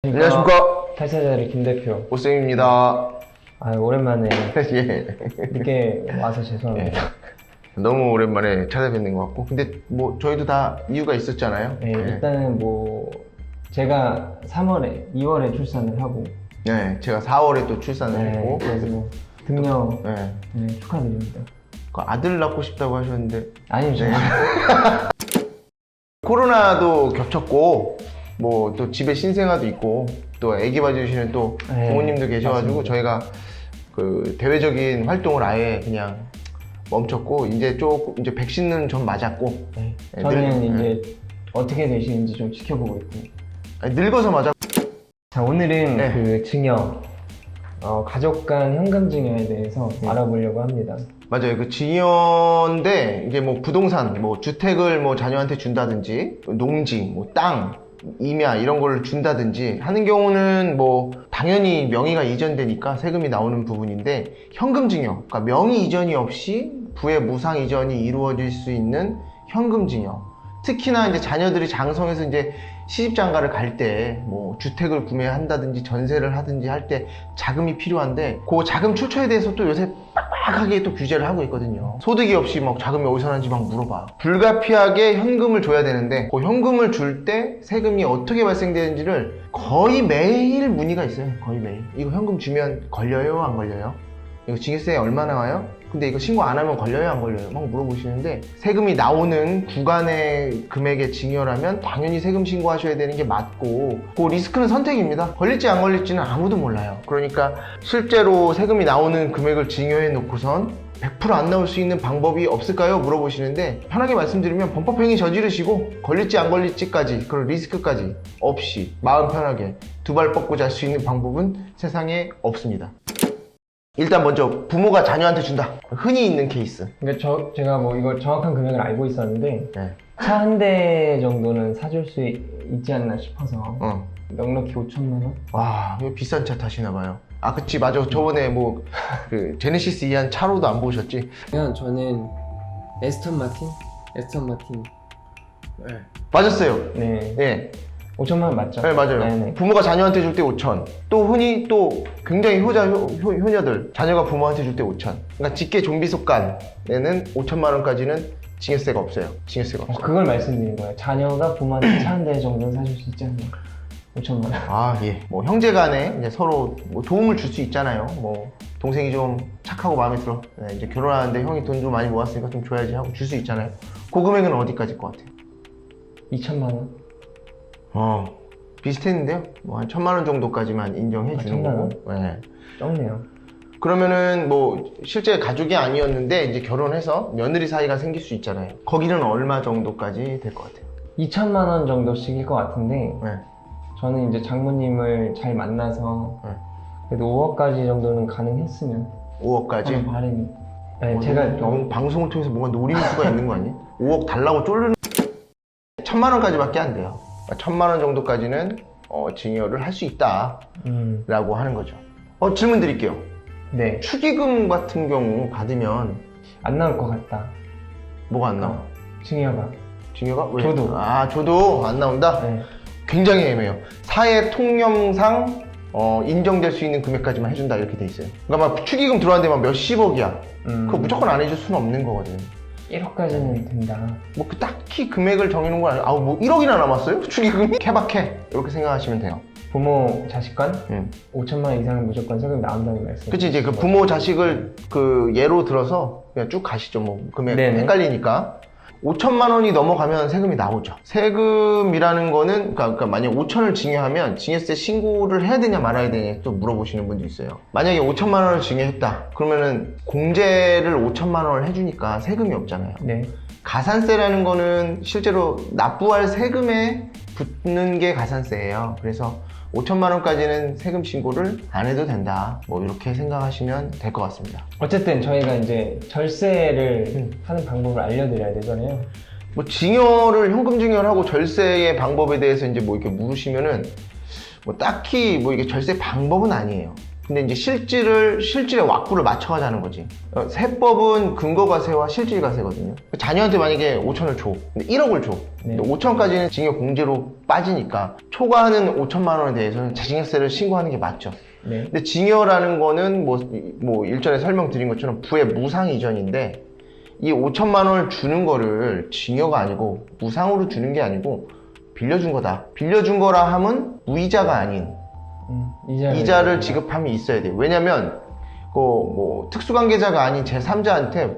안녕하십니까. 탈세자리 김 대표. 오쌤입니다. 오랜만에 예. 늦게 와서 죄송합니다. 너무 오랜만에 찾아뵙는 것 같고, 근데 뭐 저희도 다 이유가 있었잖아요. 네, 일단은 뭐 제가 3월에 2월에 출산을 하고, 네, 제가 4월에 또 출산을 했고, 그래서 뭐 등려 네. 축하드립니다. 그 아들 낳고 싶다고 하셨는데 아니죠. 네. 코로나도 겹쳤고, 뭐 또 집에 신생아도 있고, 또 아기 봐주시는 또 부모님도 계셔가지고 맞습니다. 저희가 그 대외적인 활동을 아예 그냥 멈췄고, 이제 이제 백신은 좀 맞았고, 네. 저는 이제 어떻게 되시는지 좀 지켜보고 있고. 늙어서 맞았고. 자, 오늘은 네. 그 증여, 가족 간 현금 증여에 대해서 알아보려고 합니다. 맞아요. 그 증여인데 이게 뭐 부동산, 뭐 주택을 뭐 자녀한테 준다든지, 농지, 뭐 땅, 임야 이런 걸 준다든지 하는 경우는 뭐 당연히 명의가 이전되니까 세금이 나오는 부분인데, 현금 증여, 그러니까 명의 이전이 없이 부의 무상 이전이 이루어질 수 있는 현금 증여. 특히나 이제 자녀들이 장성해서 이제 시집장가를 갈 때 뭐 주택을 구매한다든지 전세를 하든지 할 때 자금이 필요한데, 그 자금 출처에 대해서 또 요새 빡빡하게 또 규제를 하고 있거든요. 소득이 없이 막 자금이 어디서 나는지 막 물어봐. 불가피하게 현금을 줘야 되는데, 그 현금을 줄 때 세금이 어떻게 발생되는지를 거의 매일 문의가 있어요. 거의 매일. 이거 현금 주면 걸려요? 안 걸려요? 이거 징역세 얼마 나와요? 근데 이거 신고 안 하면 걸려요? 안 걸려요? 막 물어보시는데, 세금이 나오는 구간의 금액의 증여라면 당연히 세금 신고하셔야 되는 게 맞고, 그 리스크는 선택입니다. 걸릴지 안 걸릴지는 아무도 몰라요. 그러니까 실제로 세금이 나오는 금액을 증여해 놓고선 100%안 나올 수 있는 방법이 없을까요? 물어보시는데, 편하게 말씀드리면 범법행위 저지르시고 걸릴지 안 걸릴지까지, 그런 리스크까지 없이 마음 편하게 두 발 뻗고 잘 수 있는 방법은 세상에 없습니다. 일단 먼저 부모가 자녀한테 준다. 흔히 있는 케이스. 그러니까 제가 뭐 이걸 정확한 금액을 알고 있었는데, 네. 차 한 대 정도는 사줄 수 있지 않나 싶어서 넉넉히 5천만 원? 와, 이거 비싼 차 타시나봐요. 아, 그치, 맞아. 저번에 뭐 그 제네시스 이한 차로도 안 보셨지? 그냥 저는 에스턴 마틴? 네. 맞았어요. 네. 네. 5천만 원 맞죠? 네, 맞아요. 네네. 부모가 자녀한테 줄 때 5천. 또 흔히 또 굉장히 효녀들, 자녀가 부모한테 줄 때 5천. 그러니까 직계 좀비 속간에는 5천만 원까지는 징역세가 없어요. 징역세가 없어요. 그걸 말씀드린 거예요. 자녀가 부모한테 차 한 대 정도는 사줄 수 있지 않나. 5천만 원. 아, 예. 뭐 형제 간에 이제 서로 뭐 도움을 줄 수 있잖아요. 뭐 동생이 좀 착하고 마음에 들어. 네, 이제 결혼하는데 형이 돈 좀 많이 모았으니까 좀 줘야지 하고 줄 수 있잖아요. 그 금액은 어디까지일 것 같아요? 2천만 원? 비슷했는데요. 뭐 한 1,000만 원 정도까지만 인정해 주는 1,000만 거고. 네. 적네요. 그러면은 뭐 실제 가족이 아니었는데 이제 결혼해서 며느리 사이가 생길 수 있잖아요. 거기는 얼마 정도까지 될 것 같아요? 2천만 원 정도씩일 것 같은데, 네. 저는 이제 장모님을 잘 만나서 네. 그래도 5억까지 정도는 가능했으면 5억까지? 하는 바람이. 네, 제가 너무 방송을 통해서 뭔가 노리는 수가 있는 거 아니에요? 5억 달라고 쫄르는 1,000만 원까지밖에 안 돼요. 1,000만 원 정도까지는 증여를 할 수 있다 라고 하는 거죠. 질문 드릴게요. 네, 축의금 같은 경우 받으면 안 나올 것 같다. 뭐가 안 나와? 증여가. 증여가? 왜? 줘도. 줘도 안 나온다? 네. 굉장히 애매해요. 사회 통념상 인정될 수 있는 금액까지만 해준다 이렇게 돼 있어요. 그러니까 막 축의금 들어왔는데 막 몇십억이야. 그거 무조건 안 해줄 수는 없는 거거든. 1억까지는 된다. 뭐 딱히 금액을 정해놓은 건 아니고, 뭐 1억이나 남았어요? 축의금이? 케바케 이렇게 생각하시면 돼요. 부모, 자식 간 5천만 원 이상은 무조건 세금이 나온다는 말씀. 그치, 이제 그 부모 자식을 그 예로 들어서 그냥 쭉 가시죠. 뭐 금액 네네. 헷갈리니까. 5천만 원이 넘어가면 세금이 나오죠. 세금이라는 거는, 그러니까 만약 5천을 증여하면 증여세 신고를 해야 되냐 말아야 되냐 또 물어보시는 분도 있어요. 만약에 5천만 원을 증여했다. 그러면은 공제를 5천만 원을 해주니까 세금이 없잖아요. 네. 가산세라는 거는 실제로 납부할 세금에 붙는 게 가산세예요. 그래서 5천만 원까지는 세금 신고를 안 해도 된다. 뭐 이렇게 생각하시면 될 것 같습니다. 어쨌든 저희가 이제 절세를 하는 방법을 알려드려야 되잖아요. 뭐 증여를 현금 증여를 하고 절세의 방법에 대해서 이제 뭐 이렇게 물으시면은 뭐 딱히 뭐 이게 절세 방법은 아니에요. 근데 이제 실질의 왁구를 맞춰가자는 거지. 세법은 근거과세와 실질과세거든요. 자녀한테 만약에 5천을 줘. 근데 1억을 줘. 네. 5천까지는 징역 공제로 빠지니까 초과하는 5천만 원에 대해서는 자식세를 신고하는 게 맞죠. 네. 근데 징여라는 거는 뭐 일전에 설명드린 것처럼 부의 무상 이전인데 이 5천만 원을 주는 거를 징여가 아니고 무상으로 주는 게 아니고 빌려준 거다. 빌려준 거라 함은 무이자가 아닌 이자를 지급함이 있어야 돼요. 왜냐면 뭐 특수관계자가 아닌 제3자한테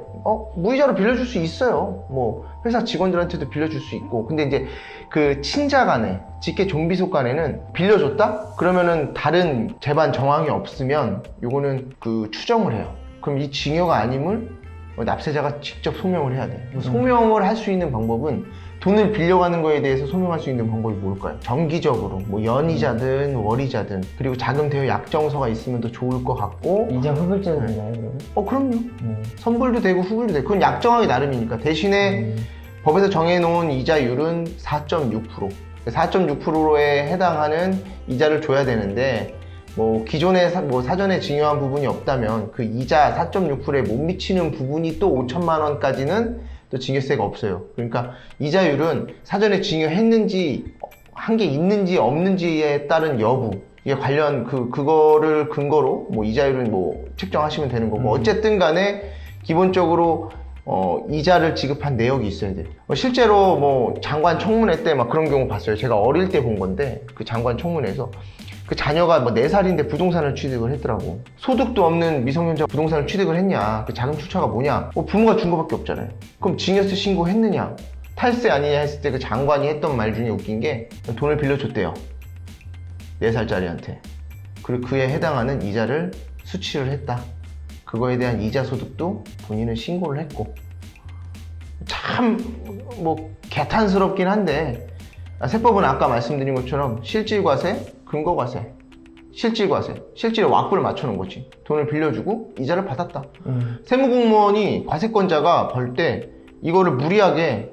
무이자로 빌려줄 수 있어요. 뭐 회사 직원들한테도 빌려줄 수 있고. 근데 이제 그 친자 간에 직계 종비속 간에는 빌려줬다? 그러면은 다른 재반 정황이 없으면 요거는 그 추정을 해요. 그럼 이 징여가 아님을 납세자가 직접 소명을 해야 돼. 소명을 할 수 있는 방법은 돈을 빌려가는 거에 대해서 소명할 수 있는 방법이 뭘까요? 정기적으로 뭐 연이자든 월이자든 그리고 자금 대여 약정서가 있으면 더 좋을 것 같고. 이자 후불제도 되나요 그러면? 그럼요. 선불도 되고 후불도 되고 그건 약정하기 나름이니까. 대신에 법에서 정해놓은 이자율은 4.6%. 4.6%에 해당하는 이자를 줘야 되는데 뭐 기존에 사전에 징여한 부분이 없다면 그 이자 4.6%에 못 미치는 부분이 또 5천만 원까지는 또 징여세가 없어요. 그러니까 이자율은 사전에 징여했는지 한 게 있는지 없는지에 따른 여부 이게 관련 그거를 근거로 뭐 이자율은 뭐 측정하시면 되는 거고 어쨌든 간에 기본적으로 이자를 지급한 내역이 있어야 돼요. 실제로 뭐 장관 청문회 때 막 그런 경우 봤어요. 제가 어릴 때 본 건데 그 장관 청문회에서 그 자녀가 뭐 4살인데 부동산을 취득을 했더라고. 소득도 없는 미성년자 부동산을 취득을 했냐? 그 자금 출처가 뭐냐? 부모가 준 거밖에 없잖아요. 그럼 징여세 신고했느냐? 탈세 아니냐 했을 때 그 장관이 했던 말 중에 웃긴 게 돈을 빌려줬대요. 4살짜리한테. 그리고 그에 해당하는 이자를 수취를 했다. 그거에 대한 이자 소득도 본인은 신고를 했고. 참 뭐 개탄스럽긴 한데 세법은 아까 말씀드린 것처럼 실질과세, 근거과세, 실질과세, 실질의 왁구를 맞춰놓은 거지. 돈을 빌려주고 이자를 받았다. 세무공무원이 과세권자가 벌 때 이거를 무리하게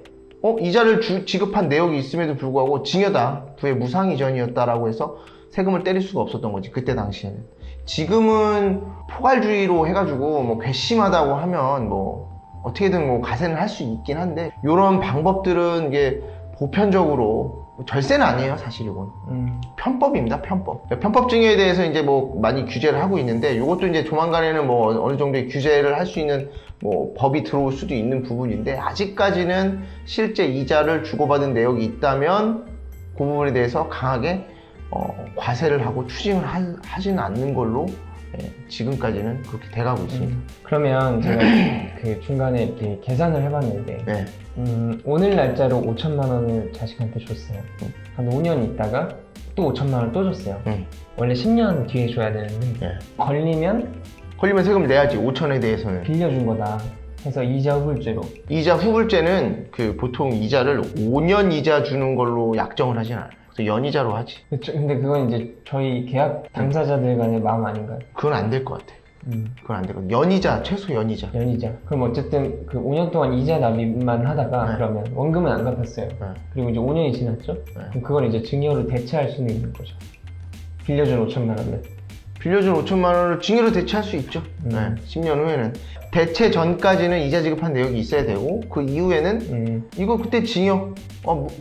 이자를 지급한 내역이 있음에도 불구하고 징여다, 부의 무상 이전이었다라고 해서 세금을 때릴 수가 없었던 거지. 그때 당시에는. 지금은 포괄주의로 해가지고 뭐 괘씸하다고 하면 뭐 어떻게든 뭐 가세는 할 수 있긴 한데 이런 방법들은 이게 보편적으로 절세는 아니에요, 사실 이건. 편법입니다, 편법. 편법 징여에 대해서 이제 뭐 많이 규제를 하고 있는데 이것도 이제 조만간에는 뭐 어느 정도의 규제를 할 수 있는 뭐 법이 들어올 수도 있는 부분인데 아직까지는 실제 이자를 주고받은 내역이 있다면 그 부분에 대해서 강하게 과세를 하고 추징을 하지는 않는 걸로 지금까지는 그렇게 돼가고 있습니다. 그러면 제가 그 중간에 이렇게 계산을 해봤는데 네. 오늘 날짜로 5천만 원을 자식한테 줬어요. 한 5년 있다가 또 5천만 원을 또 줬어요. 원래 10년 뒤에 줘야 되는데 네. 걸리면 세금을 내야지. 5천에 대해서는. 빌려준 거다 해서 이자 후불제로. 이자 후불제는 그 보통 이자를 5년 이자 주는 걸로 약정을 하진 않아요. 그래서 연이자로 하지. 근데 그건 이제 저희 계약 당사자들 간의 마음 아닌가요? 그건 안 될 것 같아. 그건 안 되거든. 연이자, 최소 연이자. 연이자. 그럼 어쨌든 그 5년 동안 이자 납입만 하다가 네. 그러면 원금은 안 갚았어요. 네. 그리고 이제 5년이 지났죠? 그럼 그걸 이제 증여로 대체할 수는 있는 거죠. 빌려준 5천만 원을. 빌려준 5천만 원을 징여로 대체할 수 있죠. 네. 10년 후에는. 대체 전까지는 이자 지급한 내역이 있어야 되고 그 이후에는 이거 그때 징여,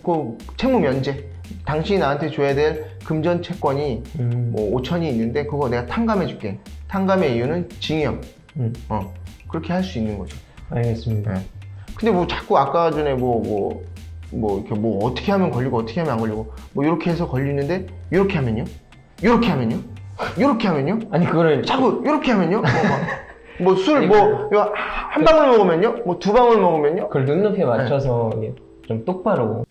그 채무 면제. 당신이 나한테 줘야 될 금전 채권이 뭐 5천이 있는데 그거 내가 탕감해 줄게. 탕감의 이유는 징여. 그렇게 할 수 있는 거죠. 알겠습니다. 네. 근데 뭐 자꾸 아까 전에 이렇게 뭐 어떻게 하면 걸리고 어떻게 하면 안 걸리고 뭐 이렇게 해서 걸리는데 이렇게 하면요? 이렇게 하면요? 이렇게 하면요? 아니 그거를 자꾸 이렇게 하면요? 뭐 술 이거 한 방울 먹으면요? 뭐 2방울 먹으면요? 그걸 눈높이에 맞춰서 이게 좀 똑바로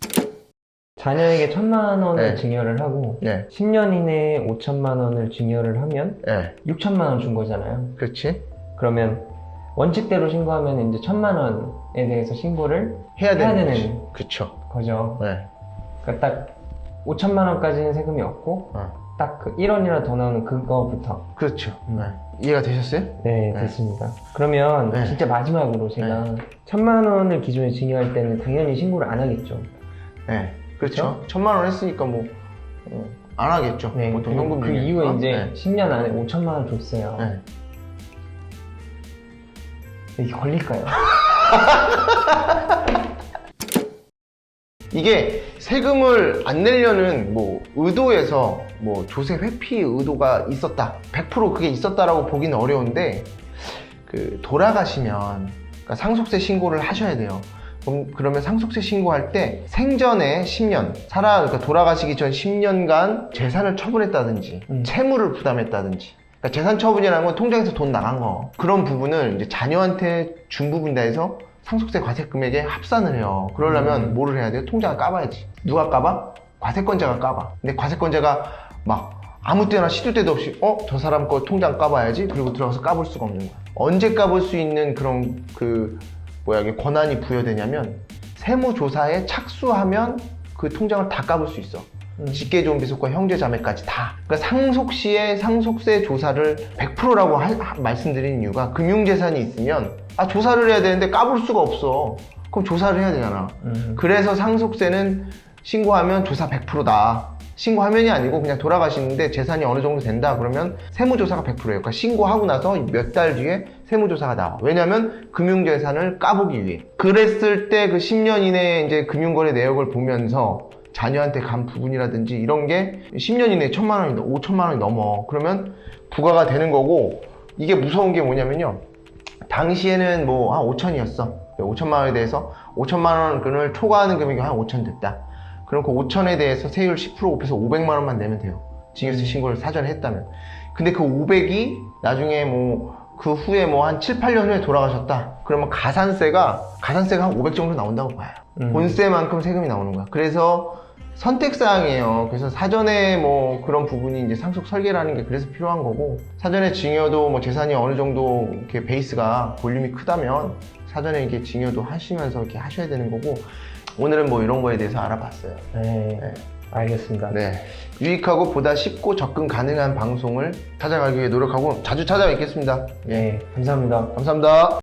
자녀에게 1,000만 원을 네. 증여를 하고 네. 10년 이내에 5천만 원을 증여를 하면 네. 6천만 원 준 거잖아요. 그렇지. 그러면 원칙대로 신고하면 이제 1,000만 원에 대해서 신고를 해야 되는 되는 그쵸. 거죠. 네. 그러니까 딱 5천만 원까지는 세금이 없고 딱 그 1원이라 더 나오는 그거부터. 그렇죠. 네. 이해가 되셨어요? 네, 됐습니다. 그러면 네. 진짜 마지막으로 제가 1,000만 원을 기존에 증여할 때는 당연히 신고를 안 하겠죠. 네. 그렇죠. 1,000만 원 했으니까 뭐 안 하겠죠. 네, 보통 그리고 현금 그 중에. 이후에 이제 네. 10년 안에 5천만 원 줬어요. 네. 이게 걸릴까요? 이게 세금을 안 내려는 뭐 의도에서 뭐 조세 회피 의도가 있었다, 100% 그게 있었다라고 보기는 어려운데, 그 돌아가시면 그러니까 상속세 신고를 하셔야 돼요. 그러면 상속세 신고할 때 생전에 10년 그러니까 돌아가시기 전 10년간 재산을 처분했다든지 채무를 부담했다든지, 그러니까 재산 처분이라는 건 통장에서 돈 나간 거, 그런 부분을 이제 자녀한테 준 부분 다 해서 상속세 과세 금액에 합산을 해요. 그러려면 뭐를 해야 돼요? 통장을 까봐야지. 누가 까봐? 과세권자가 까봐. 근데 과세권자가 막 아무 때나 시도 때도 없이 저 사람 거 통장 까봐야지, 그리고 들어가서 까볼 수가 없는 거야. 언제 까볼 수 있는 그런 이게 권한이 부여되냐면, 세무조사에 착수하면 그 통장을 다 까볼 수 있어. 직계존비속과 형제자매까지 다. 그러니까 상속시에 상속세 조사를 100%라고 말씀드리는 이유가, 금융재산이 있으면 조사를 해야 되는데 까볼 수가 없어. 그럼 조사를 해야 되잖아. 그래서 상속세는 신고하면 조사 100%다. 신고하면이 아니고 그냥 돌아가시는데 재산이 어느 정도 된다 그러면 세무조사가 100%예요. 그러니까 신고하고 나서 몇 달 뒤에 세무조사가 나와. 왜냐면 금융재산을 까보기 위해. 그랬을 때 그 10년 이내에 이제 금융거래 내역을 보면서 자녀한테 간 부분이라든지 이런 게 10년 이내에 1,000만 원이 5천만 원이 넘어. 그러면 부과가 되는 거고, 이게 무서운 게 뭐냐면요, 당시에는 뭐 한 5천이었어. 5천만 원에 대해서 5천만 원을 초과하는 금액이 한 5천 됐다. 그럼 그 5천에 대해서 세율 10% 곱해서 500만 원만 내면 돼요. 징역세 신고를 사전에 했다면. 근데 그 500이 나중에 뭐 그 후에 뭐 한 7, 8년 후에 돌아가셨다. 그러면 가산세가 한 500 정도 나온다고 봐요. 본세만큼 세금이 나오는 거야. 그래서 선택사항이에요. 그래서 사전에 뭐 그런 부분이 이제 상속 설계라는 게 그래서 필요한 거고, 사전에 증여도 뭐 재산이 어느 정도 이렇게 베이스가 볼륨이 크다면 사전에 이렇게 증여도 하시면서 이렇게 하셔야 되는 거고, 오늘은 뭐 이런 거에 대해서 알아봤어요. 네, 알겠습니다. 네. 유익하고 보다 쉽고 접근 가능한 방송을 찾아가기 위해 노력하고 자주 찾아뵙겠습니다. 네, 감사합니다. 감사합니다.